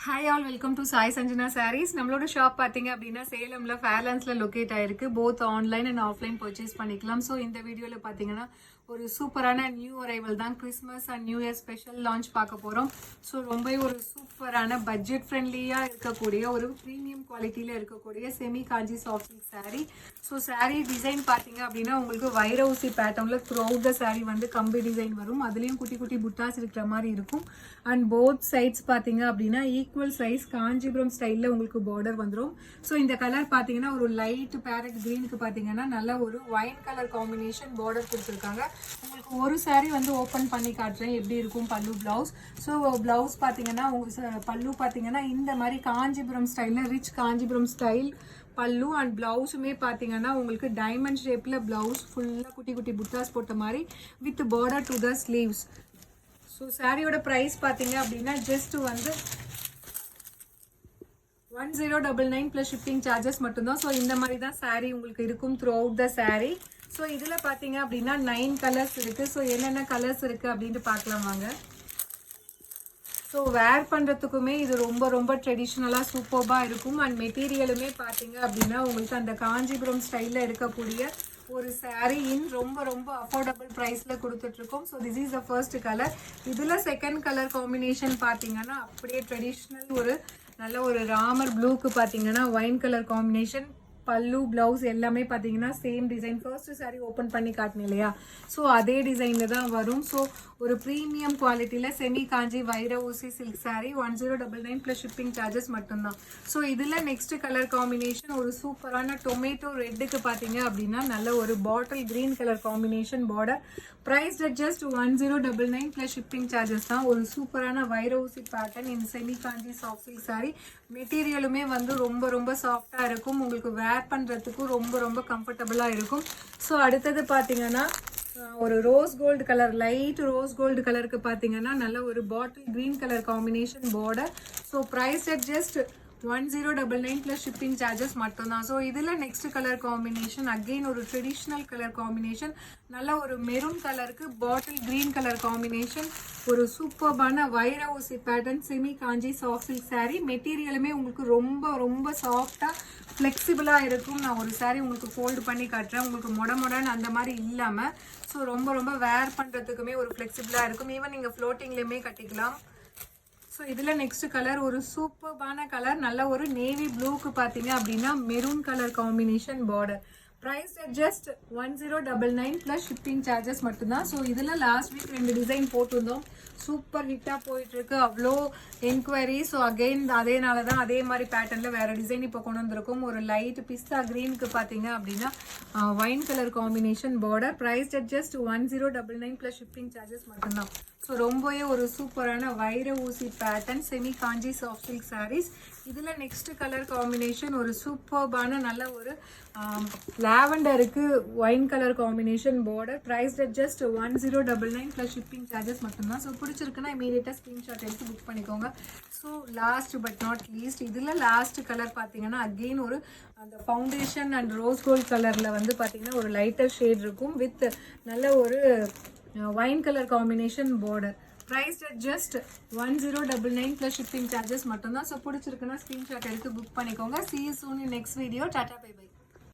Hi all, welcome to Sai Sanjana Sarees. நம்மளோட shop பாத்தீங்க அப்படின்னா சேலம்ல ஃபேர்லாண்ட்ஸ்ல லொகேட் ஆயிருக்கு. Both online and offline purchase பண்ணிக்கலாம். ஸோ இந்த வீடியோல பாத்தீங்கன்னா ஒரு சூப்பரான நியூ அரைவல் தான் Christmas and new year special launch பார்க்க போறோம். ஸோ ரொம்ப ஒரு சூப்பரான பட்ஜெட் ஃப்ரெண்ட்லியா இருக்கக்கூடிய ஒரு ப்ரீமியம் குவாலிட்டியில இருக்கக்கூடிய semi Kanchi soft silk sari. So sari design பாத்தீங்க அப்படின்னா உங்களுக்கு வைர ஊசி பேட்டர்ன்ல த்ரூ அவுட் த சாரீ வந்து கம்பி டிசைன் வரும். அதுலயும் குட்டி குட்டி புட்டாஸ் இருக்கிற மாதிரி இருக்கும். அண்ட் போத் சைட்ஸ் பாத்தீங்க அப்படின்னா ஈக்குவல் சைஸ் காஞ்சிபுரம் ஸ்டைல்ல உங்களுக்கு பார்டர் வந்துடும். ஸோ இந்த கலர் பாத்தீங்கன்னா ஒரு லைட் பேரட் கிரீனுக்கு பாத்தீங்கன்னா நல்ல ஒரு ஒயின் கலர் காம்பினேஷன் பார்டர் கொடுத்துருக்காங்க. உங்களுக்கு ஒரு சாரீ வந்து ஓப்பன் பண்ணி காட்டுறேன் எப்படி இருக்கும் பல்லு பிளவுஸ். ஸோ பிளவுஸ் பாத்தீங்கன்னா பல்லு பாத்தீங்கன்னா இந்த மாதிரி காஞ்சிபுரம் ஸ்டைல்ல ரிச் காஞ்சிபுரம் ஸ்டைல் பல்லு அண்ட் பிளவுஸுமே பாத்தீங்கன்னா உங்களுக்கு டைமண்ட் ஷேப்ல பிளவுஸ் ஃபுல்லா குட்டி குட்டி புட்டாஸ் போட்ட மாதிரி with border to the sleeves. So சாரியோட ப்ரைஸ் பார்த்தீங்க அப்படின்னா ஜஸ்ட் வந்து 1099 ப்ளஸ் ஷிப்பிங் சார்ஜஸ் மட்டும்தான். ஸோ இந்த மாதிரி தான் சாரீ உங்களுக்கு இருக்கும் through out the sari. So இதில் பார்த்தீங்க அப்படின்னா 9 கலர்ஸ் இருக்குது. ஸோ என்னென்ன கலர்ஸ் இருக்குது அப்படின்ட்டு பார்க்கலாம் வாங்க. ஸோ வேர் பண்ணுறதுக்குமே இது ரொம்ப ரொம்ப ட்ரெடிஷ்னலாக சூப்பர்பாக இருக்கும். அண்ட் மெட்டீரியலுமே பார்த்தீங்க அப்படின்னா உங்களுக்கு அந்த காஞ்சிபுரம் ஸ்டைலில் இருக்கக்கூடிய ஒரு சாரீ ரொம்ப ரொம்ப அஃபோர்டபுள் ப்ரைஸில் கொடுத்துட்ருக்கோம். So this is the first colour. இதில் செகண்ட் கலர் காம்பினேஷன் பார்த்தீங்கன்னா அப்படியே ட்ரெடிஷ்னல் ஒரு நல்ல ஒரு ராமர் ப்ளூக்கு பார்த்தீங்கன்னா ஒயின் கலர் காம்பினேஷன் பல்லு பிளவுஸ் எல்லாமே பார்த்தீங்கன்னா same design. First sari open பண்ணி காட்டினேன் இல்லையா, ஸோ அதே டிசைனில் தான் வரும். ஸோ ஒரு ப்ரீமியம் குவாலிட்டியில் செமி காஞ்சி வைர ஊசி silk sari 1099 plus shipping charges மட்டும்தான். ஸோ இதில் நெக்ஸ்ட் கலர் காம்பினேஷன் ஒரு சூப்பரான டொமேட்டோ ரெட்டுக்கு பார்த்தீங்க அப்படின்னா நல்ல ஒரு bottle green colour combination border. Price just 1099 plus shipping charges தான். ஒரு சூப்பரான வைர ஊசி பேட்டர்ன் இந்த semi Kanchi soft silk sari. மெட்டீரியலுமே வந்து ரொம்ப ரொம்ப சாஃப்டாக இருக்கும். உங்களுக்கு வேர் பண்ணுறதுக்கும் ரொம்ப ரொம்ப கம்ஃபர்டபுளாக இருக்கும். ஸோ அடுத்தது பார்த்தீங்கன்னா ஒரு rose gold colour light rose gold கலருக்கு பார்த்தீங்கன்னா நல்ல ஒரு bottle green colour combination border. So price just 1099 plus shipping charges மட்டும்தான். ஸோ இதில் நெக்ஸ்ட் கலர் காம்பினேஷன் அகெயின் ஒரு ட்ரெடிஷ்னல் கலர் காம்பினேஷன் நல்ல ஒரு மெரூன் கலருக்கு பாட்டில் கிரீன் கலர் காம்பினேஷன் ஒரு சூப்பர்பான வைர ஊசி pattern semi Kanchi soft silk sari. மெட்டீரியலுமே உங்களுக்கு ரொம்ப ரொம்ப சாஃப்டாக ஃப்ளெக்சிபிளாக இருக்கும். நான் ஒரு சாரீ உங்களுக்கு ஃபோல்டு பண்ணி காட்டுறேன். உங்களுக்கு மொடன்னு அந்த மாதிரி இல்லாமல் ஸோ ரொம்ப ரொம்ப வேர் பண்ணுறதுக்குமே ஒரு ஃப்ளெக்சிபிளாக இருக்கும். ஈவன் நீங்கள் ஃப்ளோட்டிங்லேயுமே கட்டிக்கலாம். ஸோ இதில் நெக்ஸ்ட் கலர் ஒரு சூப்பர்பான கலர் நல்ல ஒரு நேவி ப்ளூக்கு பார்த்தீங்க அப்படின்னா maroon colour combination border. Price just 1099 plus shipping charges மட்டும்தான். ஸோ இதில் லாஸ்ட் வீக் 2 டிசைன் போட்டிருந்தோம். சூப்பர் ஹிட்டாக போயிட்டுருக்கு, அவ்வளோ என்கொயரி. ஸோ அகெயின் அதேனால தான் அதே மாதிரி பேட்டர்னில் வேறு டிசைன் இப்போ கொண்டு வந்திருக்கும். ஒரு லைட் பிஸ்தா க்ரீனுக்கு பார்த்தீங்க அப்படின்னா wine colour combination border. Price just 1099 plus shipping charges மட்டும்தான். ஸோ ரொம்பவே ஒரு சூப்பரான வைர ஊசி pattern semi Kanchi soft silk saris. இதில் நெக்ஸ்ட் கலர் காம்பினேஷன் ஒரு சூப்பர்பான நல்ல ஒரு லாவெண்டருக்கு wine colour combination border. Price just 1099 plus shipping charges மட்டும்தான். ஸோ பிடிச்சிருக்குன்னா இமீடியட்டாக ஸ்க்ரீன்ஷாட் எடுத்து புக் பண்ணிக்கோங்க. So last but not least இதில் லாஸ்ட் கலர் பார்த்தீங்கன்னா அகெயின் ஒரு அந்த ஃபவுண்டேஷன் அண்ட் ரோஸ் கோல்ட் கலரில் வந்து பார்த்தீங்கன்னா ஒரு லைட்டர் ஷேட் இருக்கும் வித் நல்ல ஒரு wine colour combination border. Price just 1099 plus shipping charges மட்டும்தான். ஸோ பிடிச்சிருக்குன்னா ஸ்க்ரீன்ஷாட் எடுத்து புக் பண்ணிக்கோங்க. See you soon in next video. டாடா பை பை.